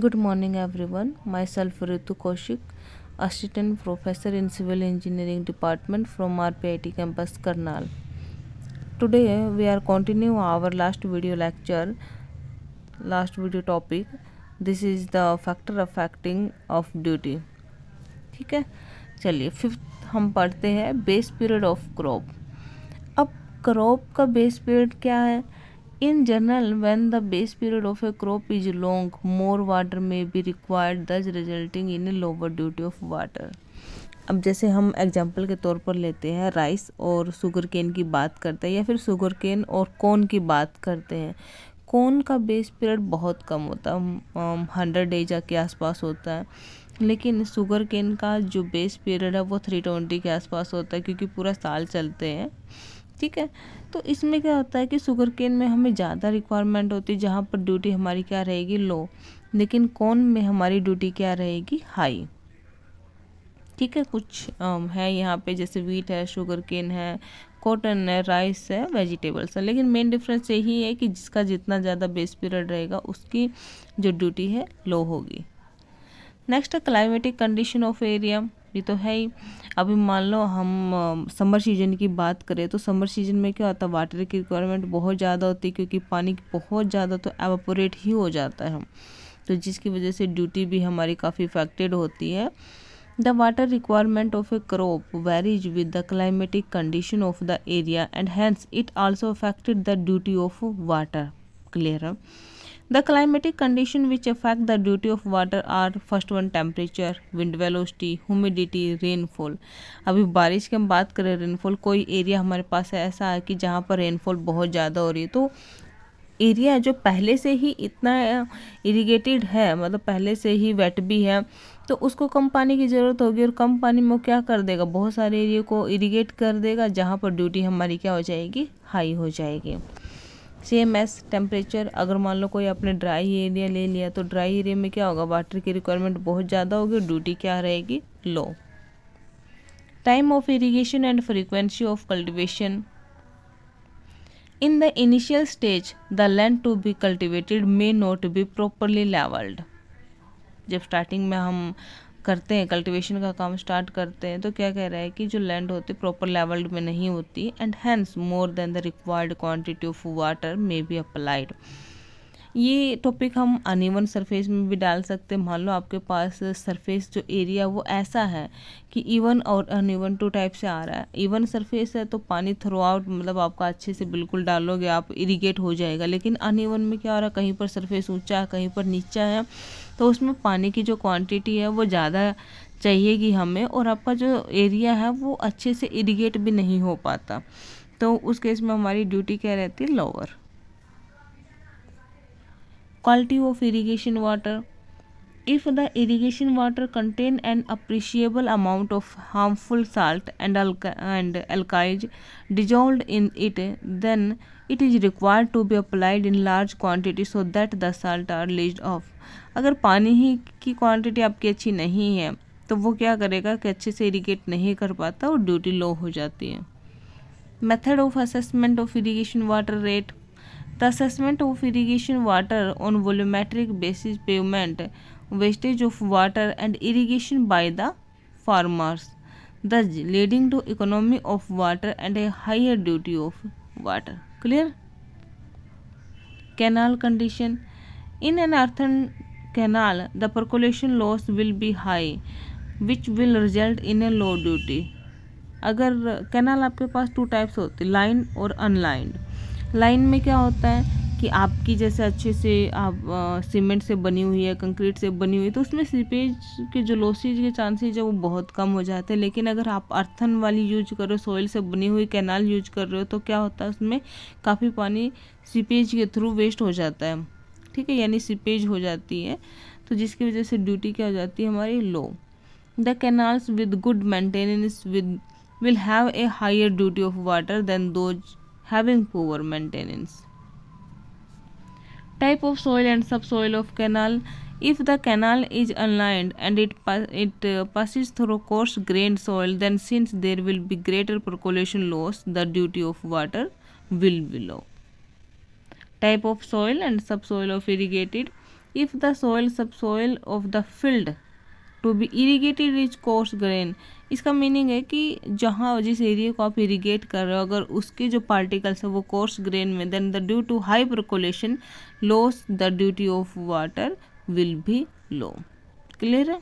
Good morning, everyone. Myself Ritu Kaushik, Assistant Professor in Civil Engineering Department from RPIT Campus, Karnal. Today we are continuing our last video topic. This is the factor affecting of duty. ठीक है, चलिए fifth हम पढ़ते हैं base period of crop. अब crop का base period क्या है? In general, when the base period of a crop is long, more water may be required, thus resulting in a lower duty of water. अब जैसे हम example के तौर पर लेते हैं राइस और शुगर केन की बात करते हैं, या फिर शुगर केन और कॉर्न की बात करते हैं. कॉर्न का बेस पीरियड बहुत कम होता है, 100 डेज के आसपास होता है, लेकिन शुगर केन का जो बेस पीरियड है वो 320 के आसपास होता है, क्योंकि पूरा साल चलते हैं. ठीक है, तो इसमें क्या होता है कि शुगर केन में हमें ज़्यादा रिक्वायरमेंट होती है, जहाँ पर ड्यूटी हमारी क्या रहेगी, लो, लेकिन कॉर्न में हमारी ड्यूटी क्या रहेगी, हाई. ठीक है, कुछ है यहाँ पे, जैसे वीट है, शुगर केन है, कॉटन है, राइस है, वेजिटेबल्स है, लेकिन मेन डिफरेंस यही है कि जिसका जितना ज़्यादा बेस पीरियड रहेगा उसकी जो ड्यूटी है लो होगी. नेक्स्ट है क्लाइमेटिक कंडीशन ऑफ एरिया. ये तो है ही. अभी मान लो हम समर सीजन की बात करें तो समर सीजन में क्या होता है, वाटर की रिक्वायरमेंट बहुत ज़्यादा होती है, क्योंकि पानी बहुत ज़्यादा तो एवापोरेट ही हो जाता है, तो जिसकी वजह से ड्यूटी भी हमारी काफ़ी इफेक्टेड होती है. The water requirement of a crop varies with the climatic condition of the area and hence it also affected the duty of water. Clear है? The climatic condition which affect the duty of water are first one temperature, wind velocity, humidity, rainfall. अभी बारिश की हम बात करें, rainfall, कोई area हमारे पास ऐसा है कि जहाँ पर रेनफॉल बहुत ज़्यादा हो रही है, तो एरिया जो पहले से ही इतना इरिगेटेड है, मतलब पहले से ही वेट भी है, तो उसको कम पानी की ज़रूरत होगी, और कम पानी में क्या कर देगा, बहुत सारे एरिया को इरिगेट कर देगा, जहाँ पर ड्यूटी हमारी क्या हो जाएगी, हाई हो जाएगी. सेम एस टेम्परेचर, अगर मान लो कोई आपने ड्राई एरिया ले लिया, तो ड्राई एरिया में क्या होगा, वाटर की रिक्वायरमेंट बहुत ज़्यादा होगी, ड्यूटी क्या रहेगी, लो. Time of irrigation and frequency of cultivation. In the initial stage the land to be cultivated may not be properly levelled. जब स्टार्टिंग में हम करते हैं, कल्टीवेशन का काम स्टार्ट करते हैं, तो क्या कह रहा है कि जो लैंड होती है प्रॉपर लेवल्ड में नहीं होती, and hence more than the required quantity of water may be applied. ये टॉपिक हम अनइवन सरफेस में भी डाल सकते हैं. मान लो आपके पास सरफेस जो एरिया वो ऐसा है कि इवन और अनइवन टू टाइप से आ रहा है. इवन सरफेस है तो पानी थ्रू आउट, मतलब आपका अच्छे से बिल्कुल डालोगे आप, इरिगेट हो जाएगा, लेकिन अनइवन में क्या हो रहा है, कहीं पर सरफेस ऊंचा है, कहीं पर नीचा है, तो उसमें पानी की जो क्वांटिटी है वो ज़्यादा चाहिएगी हमें, और आपका जो एरिया है वो अच्छे से इरिगेट भी नहीं हो पाता, तो उस केस में हमारी ड्यूटी क्या रहती है, lower. Quality of irrigation water. If the irrigation water contain an appreciable amount of harmful salt and alkalis dissolved in it, then it is required to be applied in large quantity so that the salt are leached off. अगर पानी ही की quantity आपकी अच्छी नहीं है तो वो क्या करेगा कि अच्छे से इरिगेट नहीं कर पाता और ड्यूटी लो हो जाती है. Method of assessment of irrigation water rat. The assessment of irrigation water on volumetric basis pavement wastage of water and irrigation by the farmers, thus leading to economy of water and a higher duty of water. Clear? Canal condition. In an earthen canal, the percolation loss will be high, which will result in a low duty. अगर canal आपके पास two types होते हैं, line और unlined. Line में क्या होता है कि आपकी जैसे अच्छे से आप सीमेंट से बनी हुई है, कंक्रीट से बनी हुई है, तो उसमें सीपेज के जो लॉसेज के चांसेज है वो बहुत कम हो जाते हैं. लेकिन अगर आप अर्थन वाली यूज कर रहे हो, सॉइल से बनी हुई कैनाल यूज कर रहे हो, तो क्या होता है उसमें काफ़ी पानी सीपेज के थ्रू वेस्ट हो जाता है. ठीक है, यानी सीपेज हो जाती है, तो जिसकी वजह से ड्यूटी क्या हो जाती है हमारी, लो. The canals with good maintenance will have a higher duty of water than those having poor maintenance. Type of soil and subsoil of canal. If the canal is unlined and it passes through coarse grained soil, then since there will be greater percolation loss, the duty of water will be low. Type of soil and subsoil of irrigated. If the soil subsoil of the field to be irrigated is coarse grain. इसका meaning है कि जहाँ जिस area को आप irrigate कर रहे हो अगर उसके जो पार्टिकल्स है वो कोर्स ग्रेन में, then the due to high percolation loss the duty of water will be low. Clear है।